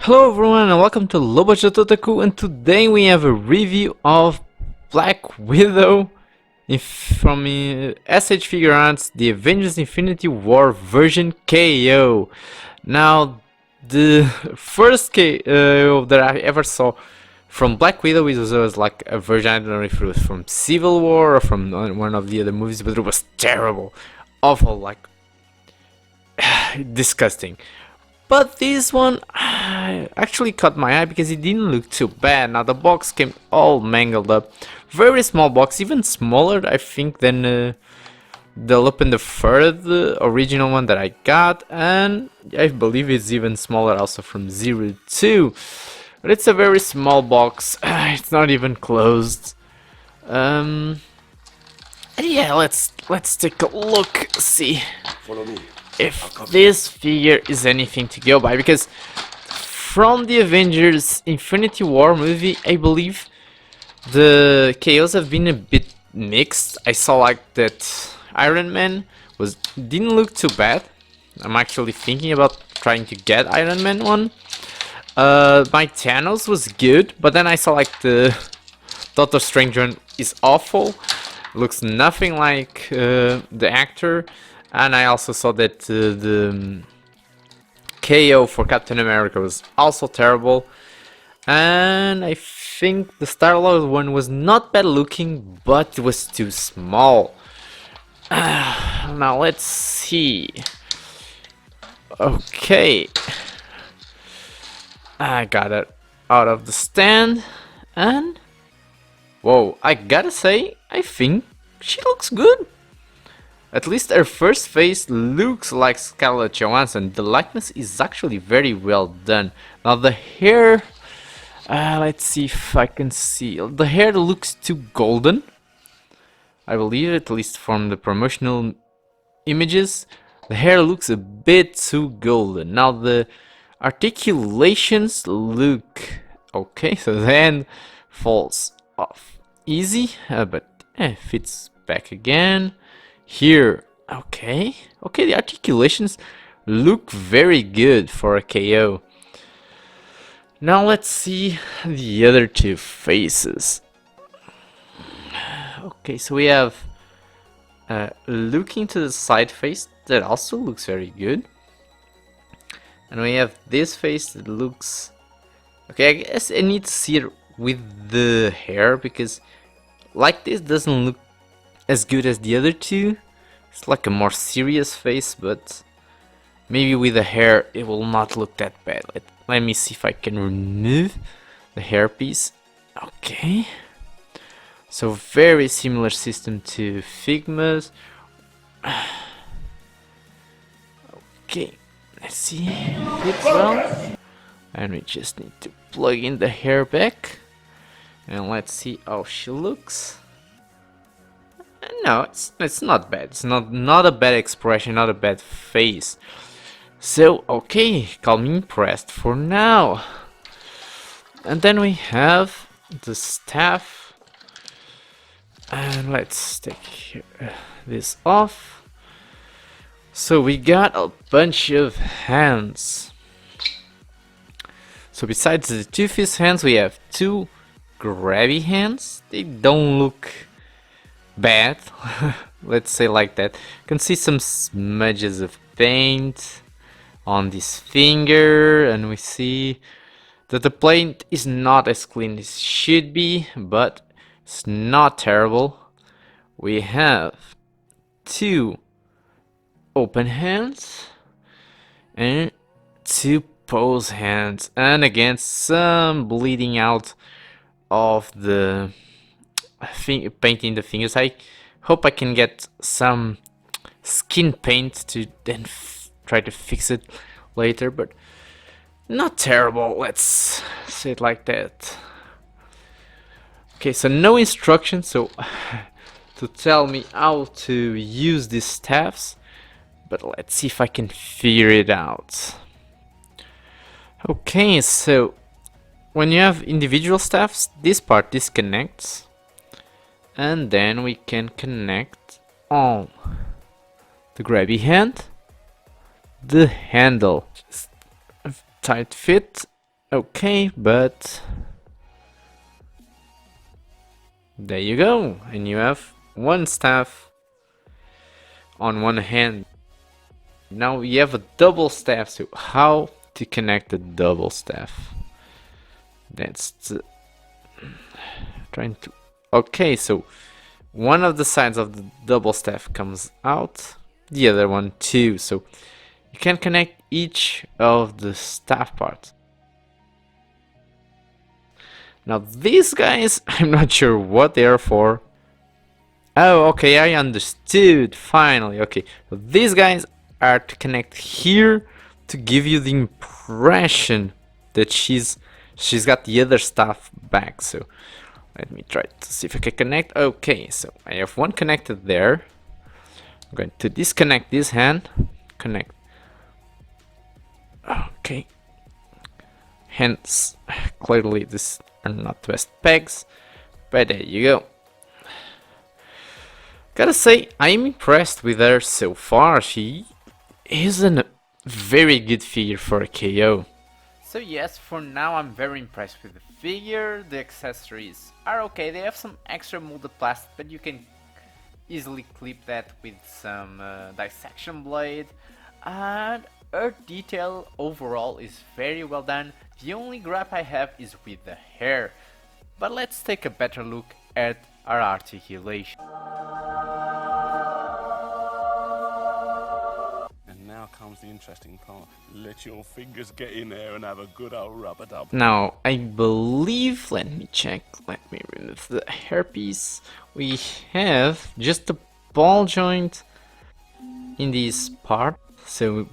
Hello everyone and welcome to Lobojototaku, and today we have a review of Black Widow from s.h.figuarts, the Avengers Infinity War version KO. Now, the first KO that I ever saw from Black Widow was like a version, I don't know if it was from Civil War or from one of the other movies, but it was terrible, awful, like disgusting. But this one actually caught my eye because it didn't look too bad. Now the box came all mangled up. Very small box, even smaller I think than the Lupin the Third original one that I got. And I believe it's even smaller also from 02. But it's a very small box. It's not even closed. Yeah, let's take a look, see if this figure is anything to go by, because from the Avengers Infinity War movie, I believe the KOs have been a bit mixed. I saw like that Iron Man didn't look too bad. I'm actually thinking about trying to get Iron Man one. My Thanos was good, but then I saw like the Doctor Strange one is awful. Looks nothing like the actor. And I also saw that the KO for Captain America was also terrible. And I think the Star-Lord one was not bad looking, but it was too small. Now let's see. Okay. I got it out of the stand. And whoa, I gotta say, I think she looks good. At least her first face looks like Scarlett Johansson. The likeness is actually very well done. Now the hair, let's see if I can see. The hair looks too golden, I believe, at least from the promotional images. The hair looks a bit too golden. Now the articulations look okay, so the hand falls off easy, but fits back again. Here, okay, the articulations look very good for a KO. Now let's see the other two faces. Okay, so we have looking to the side face that also looks very good. And we have this face that looks... Okay, I guess I need to see it with the hair, because like this doesn't look as good as the other two. It's like a more serious face, but maybe with the hair it will not look that bad. Let me see if I can remove the hairpiece. Okay, so very similar system to Figma's. Okay, let's see, fits well. And we just need to plug in the hair back, and let's see how she looks. No, it's not bad. It's not a bad expression, not a bad face. So okay, call me impressed for now. And then we have the staff, and let's take this off. So we got a bunch of hands. So besides the two fist hands, we have two grabby hands. They don't look bad, let's say like that. You can see some smudges of paint on this finger, and we see that the paint is not as clean as it should be, but it's not terrible. We have two open hands and two pose hands, and again some bleeding out of the painting the fingers. I hope I can get some skin paint to then try to fix it later, but not terrible, let's say it like that. Okay, so no instructions so to tell me how to use these staffs, but let's see if I can figure it out. Okay, so when you have individual staffs, this part disconnects, and then we can connect on the grabby hand, the handle, tight fit, Okay, but there you go, and you have one staff on one hand. Now you have a double staff, so how to connect the double staff? That's trying to... Okay, so one of the sides of the double staff comes out, the other one too, so you can connect each of the staff parts. Now these guys, I'm not sure what they are for. Oh, okay, I understood, finally. Okay, so these guys are to connect here to give you the impression that she's got the other stuff back. So let me try to see if I can connect. Okay, so I have one connected there. I'm going to disconnect this hand, connect. Okay, hence clearly these are not the best pegs, but there you go. Gotta say, I'm impressed with her so far. She is a very good figure for a KO. So yes, for now I'm very impressed with the figure. The accessories are okay. They have some extra molded plastic, but you can easily clip that with some dissection blade. And her detail overall is very well done. The only gripe I have is with the hair. But let's take a better look at our articulation. Now comes the interesting part. Let your fingers get in there and have a good old rub-a-dub. Now, I believe, let me check, let me remove the hairpiece. We have just a ball joint in this part, so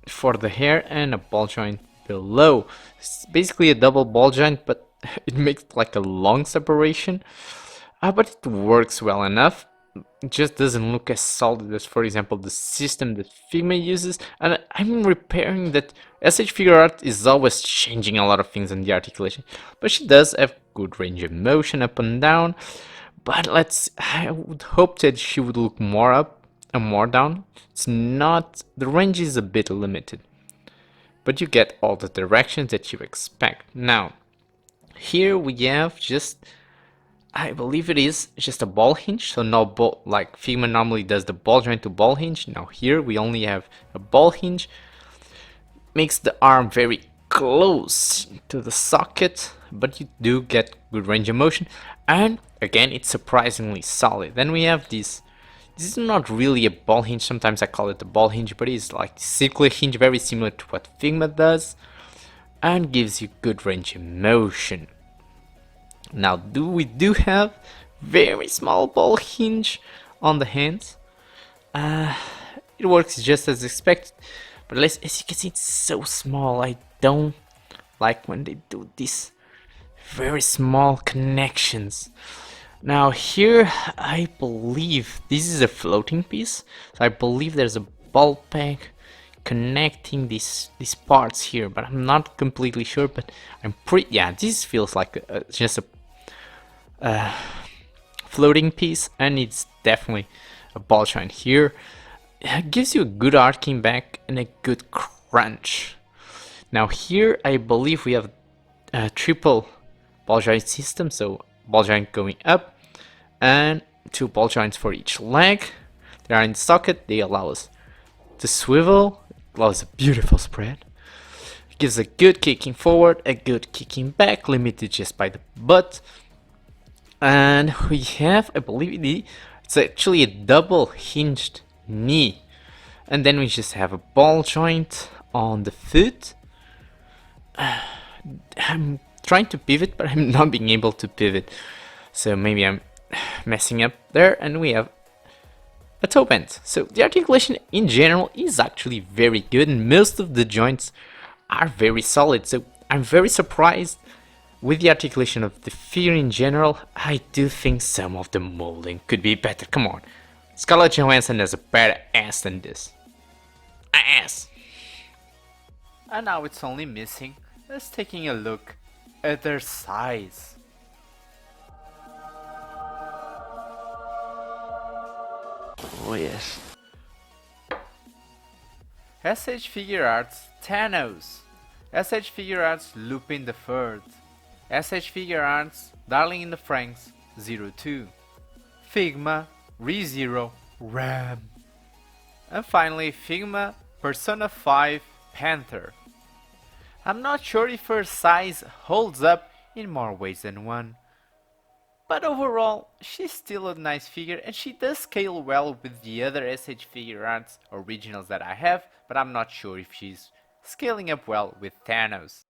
for the hair, and a ball joint below. It's basically a double ball joint, but it makes like a long separation. But it works well enough. It just doesn't look as solid as, for example, the system that Figma uses. And I'm repairing that s.h.figuarts is always changing a lot of things in the articulation, but she does have good range of motion up and down. But I would hope that she would look more up and more down. It's not, the range is a bit limited, but you get all the directions that you expect. Now, here we have just, I believe it is just a ball hinge, so no ball, like Figma normally does the ball joint to ball hinge. Now here we only have a ball hinge. Makes the arm very close to the socket, but you do get good range of motion, and again it's surprisingly solid. Then we have this is not really a ball hinge, sometimes I call it a ball hinge, but it's like circular hinge, very similar to what Figma does, and gives you good range of motion. Now we do have very small ball hinge on the hands. It works just as expected, but as you can see, it's so small. I don't like when they do these very small connections. Now here, I believe this is a floating piece, so I believe there's a ball peg connecting these parts here, but I'm not completely sure. But I'm pretty, yeah, this feels like just a floating piece, and it's definitely a ball joint here. It gives you a good arcing back and a good crunch. Now here I believe we have a triple ball joint system, so ball joint going up and two ball joints for each leg. They are in the socket, they allow us to swivel, allows a beautiful spread. It gives a good kicking forward, a good kicking back, limited just by the butt. And we have, I believe it's actually a double hinged knee. And then we just have a ball joint on the foot. I'm trying to pivot, but I'm not being able to pivot. So maybe I'm messing up there. And we have a toe bend. So the articulation in general is actually very good, and most of the joints are very solid. So I'm very surprised with the articulation of the figure in general. I do think some of the molding could be better. Come on, Scarlett Johansson has a better ass than this. Ass! And now it's only missing us taking a look at their size. Oh yes. s.h.figuarts Thanos. s.h.figuarts Lupin the Third, s.h.figuarts Darling in the Franxx 02, Figma ReZero Ram, and finally Figma Persona 5 Panther. I'm not sure if her size holds up in more ways than one, but overall she's still a nice figure and she does scale well with the other s.h.figuarts originals that I have, but I'm not sure if she's scaling up well with Thanos.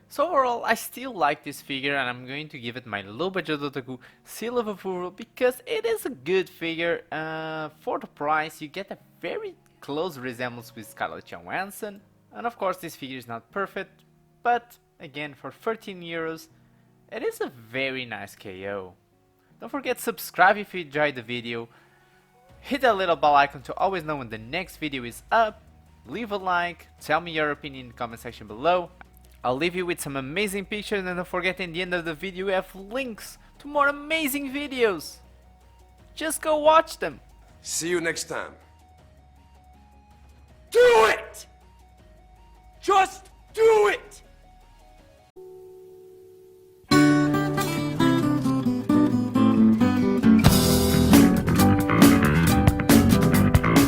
So overall, I still like this figure and I'm going to give it my low budget otaku seal of approval because it is a good figure. For the price, you get a very close resemblance with Scarlett Johansson. And of course, this figure is not perfect, but again, for 13 euros, it is a very nice KO. Don't forget to subscribe if you enjoyed the video. Hit that little bell icon to always know when the next video is up. Leave a like, tell me your opinion in the comment section below. I'll leave you with some amazing pictures and don't forget in the end of the video we have links to more amazing videos. Just go watch them. See you next time. Do it! Just do it!